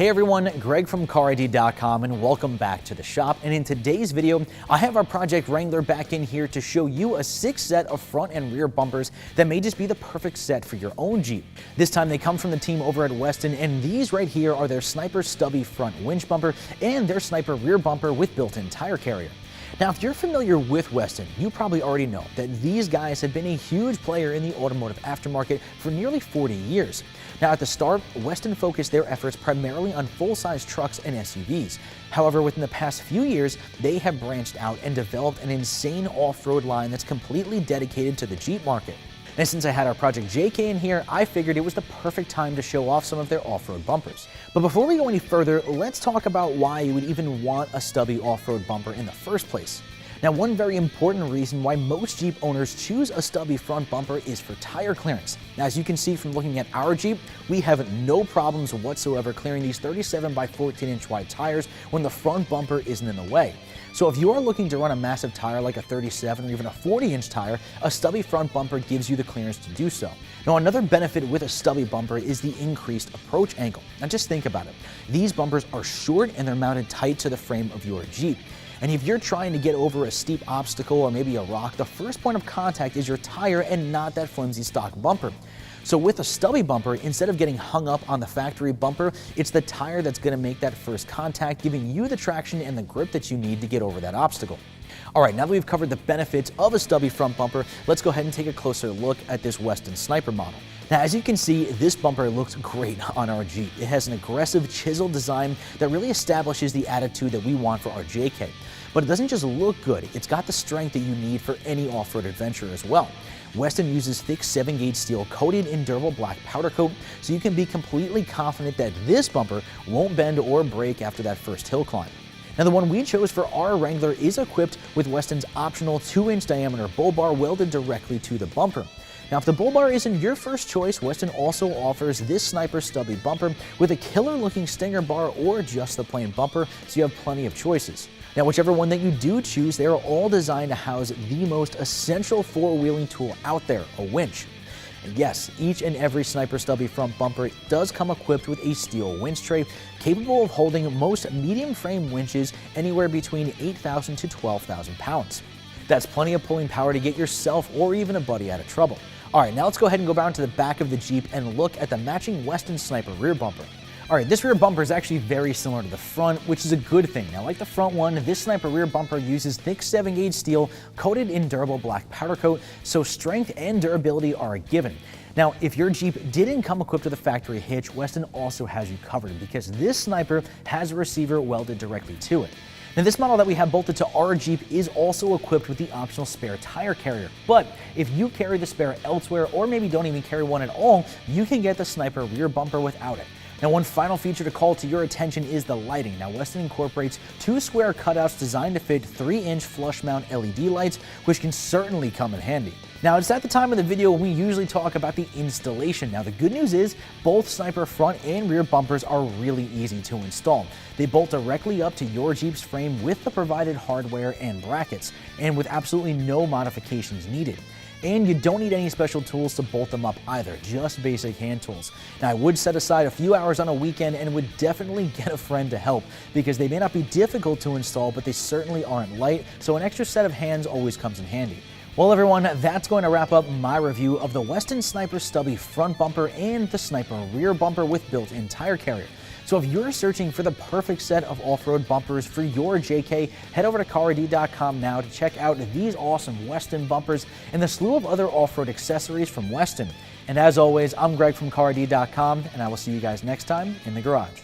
Hey everyone, Greg from CarID.com and welcome back to the shop. And in today's video, I have our Project Wrangler back in here to show you a 6 set of front and rear bumpers that may just be the perfect set for your own Jeep. This time they come from the team over at Westin, and these right here are their Snyper Stubby front winch bumper and their Snyper Rear Bumper with built-in tire carrier. Now, if you're familiar with Westin, you probably already know that these guys have been a huge player in the automotive aftermarket for nearly 40 years. Now, at the start, Westin focused their efforts primarily on full-size trucks and SUVs. However, within the past few years, they have branched out and developed an insane off-road line that's completely dedicated to the Jeep market. And since I had our Project JK in here, I figured it was the perfect time to show off some of their off-road bumpers. But before we go any further, let's talk about why you would even want a stubby off-road bumper in the first place. Now, one very important reason why most Jeep owners choose a stubby front bumper is for tire clearance. Now, as you can see from looking at our Jeep, we have no problems whatsoever clearing these 37 by 14 inch wide tires when the front bumper isn't in the way. So if you are looking to run a massive tire like a 37 or even a 40 inch tire, a stubby front bumper gives you the clearance to do so. Now, another benefit with a stubby bumper is the increased approach angle. Now just think about it. These bumpers are short and they're mounted tight to the frame of your Jeep. And if you're trying to get over a steep obstacle or maybe a rock, the first point of contact is your tire and not that flimsy stock bumper. So with a stubby bumper, instead of getting hung up on the factory bumper, it's the tire that's going to make that first contact, giving you the traction and the grip that you need to get over that obstacle. All right, now that we've covered the benefits of a stubby front bumper, let's go ahead and take a closer look at this Westin Snyper model. Now, as you can see, this bumper looks great on our Jeep. It has an aggressive, chiseled design that really establishes the attitude that we want for our JK. But it doesn't just look good, it's got the strength that you need for any off-road adventure as well. Westin uses thick 7-gauge steel coated in durable black powder coat, so you can be completely confident that this bumper won't bend or break after that first hill climb. Now, the one we chose for our Wrangler is equipped with Westin's optional 2-inch diameter bull bar welded directly to the bumper. Now, if the bull bar isn't your first choice, Westin also offers this Snyper Stubby bumper with a killer-looking stinger bar or just the plain bumper, so you have plenty of choices. Now, whichever one that you do choose, they are all designed to house the most essential four-wheeling tool out there, a winch. And yes, each and every Snyper Stubby front bumper does come equipped with a steel winch tray capable of holding most medium frame winches anywhere between 8,000 to 12,000 pounds. That's plenty of pulling power to get yourself or even a buddy out of trouble. All right, now let's go ahead and go down to the back of the Jeep and look at the matching Westin Snyper Rear Bumper. All right, this rear bumper is actually very similar to the front, which is a good thing. Now, like the front one, this Snyper Rear Bumper uses thick 7-gauge steel coated in durable black powder coat, so strength and durability are a given. Now, if your Jeep didn't come equipped with a factory hitch, Westin also has you covered because this Snyper has a receiver welded directly to it. Now, this model that we have bolted to our Jeep is also equipped with the optional spare tire carrier. But if you carry the spare elsewhere or maybe don't even carry one at all, you can get the Snyper Rear Bumper without it. Now, one final feature to call to your attention is the lighting. Now, Westin incorporates 2 square cutouts designed to fit 3-inch flush mount LED lights, which can certainly come in handy. Now, it's at the time of the video when we usually talk about the installation. Now, the good news is both Snyper front and rear bumpers are really easy to install. They bolt directly up to your Jeep's frame with the provided hardware and brackets, and with absolutely no modifications needed. And you don't need any special tools to bolt them up either, just basic hand tools. Now, I would set aside a few hours on a weekend and would definitely get a friend to help because they may not be difficult to install, but they certainly aren't light, so an extra set of hands always comes in handy. Well, everyone, that's going to wrap up my review of the Westin Snyper Stubby front bumper and the Snyper Rear Bumper with built-in tire carrier. So if you're searching for the perfect set of off-road bumpers for your JK, head over to CarID.com now to check out these awesome Westin bumpers and the slew of other off-road accessories from Westin. And as always, I'm Greg from CarID.com, and I will see you guys next time in the garage.